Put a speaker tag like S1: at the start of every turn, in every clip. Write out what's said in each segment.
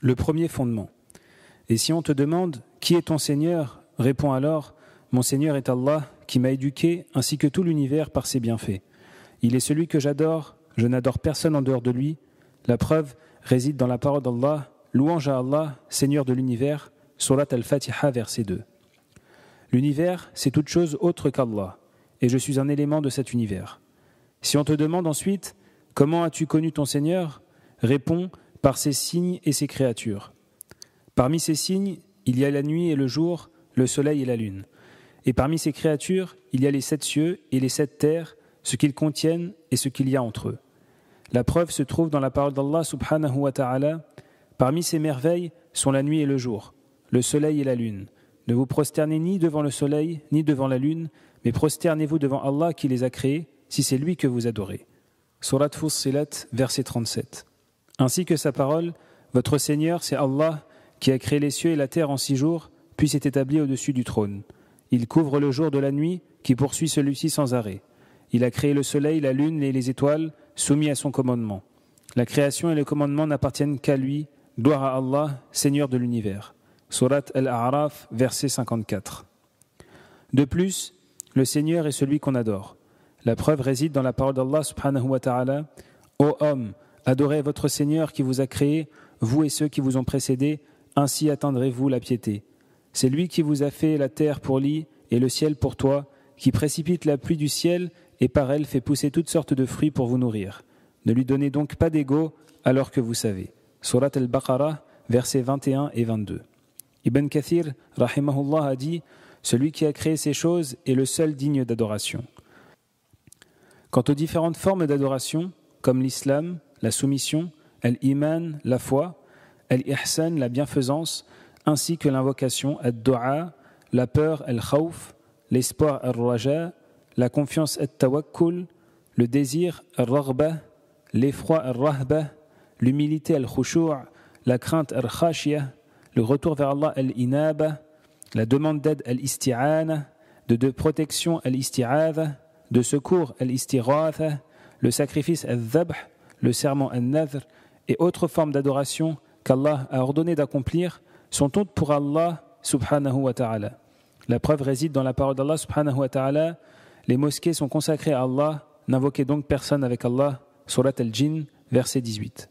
S1: Le premier fondement. Et si on te demande « Qui est ton Seigneur ?» réponds alors « Mon Seigneur est Allah qui m'a éduqué ainsi que tout l'univers par ses bienfaits. Il est celui que j'adore, je n'adore personne en dehors de lui. La preuve réside dans la parole d'Allah, louange à Allah, Seigneur de l'univers, Surat al-Fatiha, verset 2. L'univers, c'est toute chose autre qu'Allah, et je suis un élément de cet univers. Si on te demande ensuite « Comment as-tu connu ton Seigneur ?» réponds « Par ses signes et ses créatures. » Parmi ces signes, il y a la nuit et le jour, le soleil et la lune. Et parmi ces créatures, il y a les 7 cieux et les 7 terres, ce qu'ils contiennent et ce qu'il y a entre eux. La preuve se trouve dans la parole d'Allah subhanahu wa ta'ala. Parmi ces merveilles sont la nuit et le jour, le soleil et la lune. Ne vous prosternez ni devant le soleil, ni devant la lune, mais prosternez-vous devant Allah qui les a créés, si c'est lui que vous adorez. Surat Fussilat, verset 37. Ainsi que sa parole, votre Seigneur, c'est Allah, qui a créé les cieux et la terre en 6 jours, puis s'est établi au-dessus du trône. Il couvre le jour de la nuit, qui poursuit celui-ci sans arrêt. Il a créé le soleil, la lune et les étoiles, soumis à son commandement. La création et le commandement n'appartiennent qu'à lui. Gloire à Allah, Seigneur de l'univers. Surat Al-A'raf, verset 54. De plus, le Seigneur est celui qu'on adore. La preuve réside dans la parole d'Allah subhanahu wa ta'ala. Ô homme, adorez votre Seigneur qui vous a créé, vous et ceux qui vous ont précédés, ainsi atteindrez-vous la piété. C'est lui qui vous a fait la terre pour lit et le ciel pour toi, qui précipite la pluie du ciel et par elle fait pousser toutes sortes de fruits pour vous nourrir. Ne lui donnez donc pas d'ego alors que vous savez. Surat al-Baqarah, versets 21 et 22. Ibn Kathir, rahimahullah, a dit « Celui qui a créé ces choses est le seul digne d'adoration. » Quant aux différentes formes d'adoration, comme l'islam, la soumission, al-iman, la foi, al-ihsan, la bienfaisance, ainsi que l'invocation, ad-du'a, la peur, al-khawf, l'espoir, al-raja, la confiance, al-tawakkul, le désir, al-raghba, l'effroi, al-rahba, l'humilité, al-khushu', la crainte, al-khashiyah, le retour vers Allah, al-inaba, la demande d'aide, al-isti'ana, de protection, al-isti'adha, de secours, al-istighatha, le sacrifice, al-dhabh, le serment, al-nadhr, et autres formes d'adoration qu'Allah a ordonné d'accomplir sont toutes pour Allah subhanahu wa ta'ala. La preuve réside dans la parole d'Allah subhanahu wa ta'ala. Les mosquées sont consacrées à Allah, n'invoquez donc personne avec Allah. Surat al-Jinn, verset 18.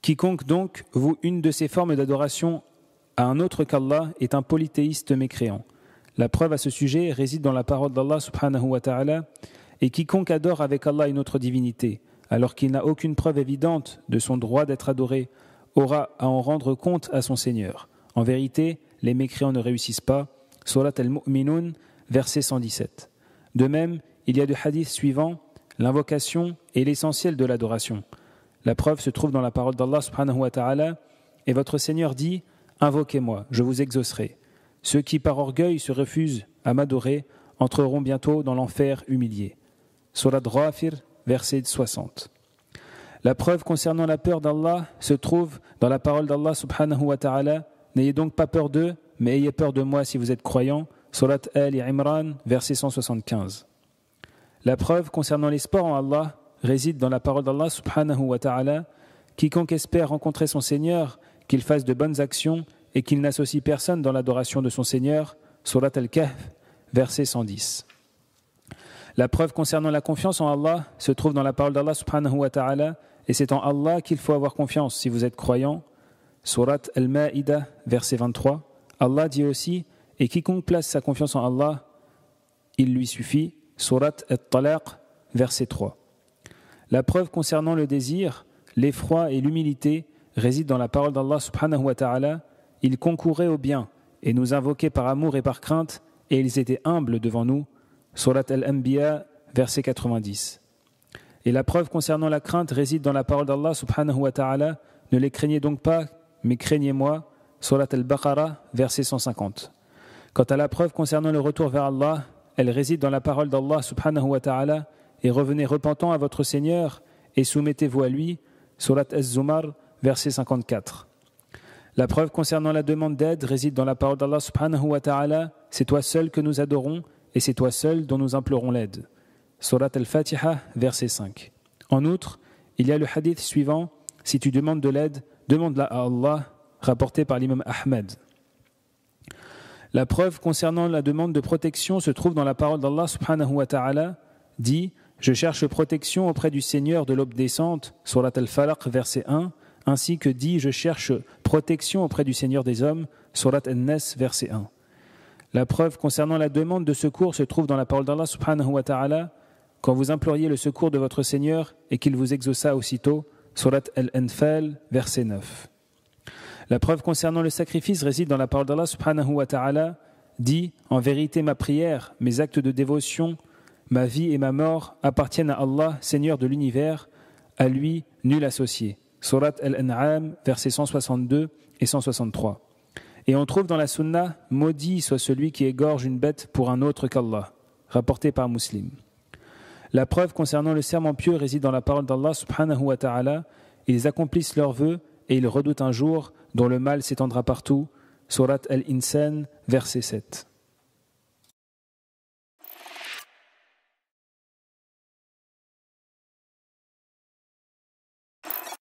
S1: Quiconque donc voue une de ces formes d'adoration à un autre qu'Allah est un polythéiste mécréant. La preuve à ce sujet réside dans la parole d'Allah subhanahu wa ta'ala. Et quiconque adore avec Allah une autre divinité, alors qu'il n'a aucune preuve évidente de son droit d'être adoré, aura à en rendre compte à son Seigneur. En vérité, les mécréants ne réussissent pas. Surat al-Mu'minun, verset 117. De même, il y a le hadith suivant, l'invocation est l'essentiel de l'adoration. La preuve se trouve dans la parole d'Allah subhanahu wa ta'ala. Et votre Seigneur dit, invoquez-moi, je vous exaucerai. Ceux qui par orgueil se refusent à m'adorer entreront bientôt dans l'enfer humilié. Surat Ghafir, verset 60. La preuve concernant la peur d'Allah se trouve dans la parole d'Allah subhanahu wa ta'ala. N'ayez donc pas peur d'eux, mais ayez peur de moi si vous êtes croyants. Surat Ali Imran, verset 175. La preuve concernant l'espoir en Allah réside dans la parole d'Allah subhanahu wa ta'ala. Quiconque espère rencontrer son Seigneur, qu'il fasse de bonnes actions et qu'il n'associe personne dans l'adoration de son Seigneur. Surat Al-Kahf, verset 110. La preuve concernant la confiance en Allah se trouve dans la parole d'Allah subhanahu wa ta'ala. Et c'est en Allah qu'il faut avoir confiance si vous êtes croyant. Surat Al-Ma'idah, verset 23. Allah dit aussi, et quiconque place sa confiance en Allah, il lui suffit. Surat At-Talaq, verset 3. La preuve concernant le désir, l'effroi et l'humilité réside dans la parole d'Allah subhanahu wa ta'ala. Ils concouraient au bien et nous invoquaient par amour et par crainte, et ils étaient humbles devant nous. Surat Al-Anbiya, verset 90. Et la preuve concernant la crainte réside dans la parole d'Allah subhanahu wa ta'ala. Ne les craignez donc pas, mais craignez-moi. Surat Al-Baqarah, verset 150. Quant à la preuve concernant le retour vers Allah, elle réside dans la parole d'Allah subhanahu wa ta'ala. Et revenez repentant à votre Seigneur et soumettez-vous à lui. Surat Az-Zumar, verset 54. La preuve concernant la demande d'aide réside dans la parole d'Allah subhanahu wa ta'ala. C'est toi seul que nous adorons et c'est toi seul dont nous implorons l'aide. Surat Al-Fatiha, verset 5. En outre, il y a le hadith suivant. Si tu demandes de l'aide, demande-la à Allah. rapporté par l'imam Ahmed. La preuve concernant la demande de protection se trouve dans la parole d'Allah subhanahu wa ta'ala, dit « Je cherche protection auprès du Seigneur de l'aube descente » Surat Al-Falaq, verset 1, ainsi que dit « Je cherche protection auprès du Seigneur des hommes » Surat An-Nas, verset 1. La preuve concernant la demande de secours se trouve dans la parole d'Allah subhanahu wa ta'ala « Quand vous imploriez le secours de votre Seigneur et qu'il vous exauça aussitôt » Surat Al-Anfal, verset 9. La preuve concernant le sacrifice réside dans la parole d'Allah subhanahu wa ta'ala, dit « En vérité, ma prière, mes actes de dévotion, ma vie et ma mort appartiennent à Allah, Seigneur de l'univers, à lui, nul associé. » Surat Al-An'am, versets 162 et 163. Et on trouve dans la sunna « Maudit soit celui qui égorge une bête pour un autre qu'Allah » rapporté par Muslim. La preuve concernant le serment pieux réside dans la parole d'Allah subhanahu wa ta'ala. Ils accomplissent leurs vœux et ils redoutent un jour dont le mal s'étendra partout. Surat Al-Insan, verset 7.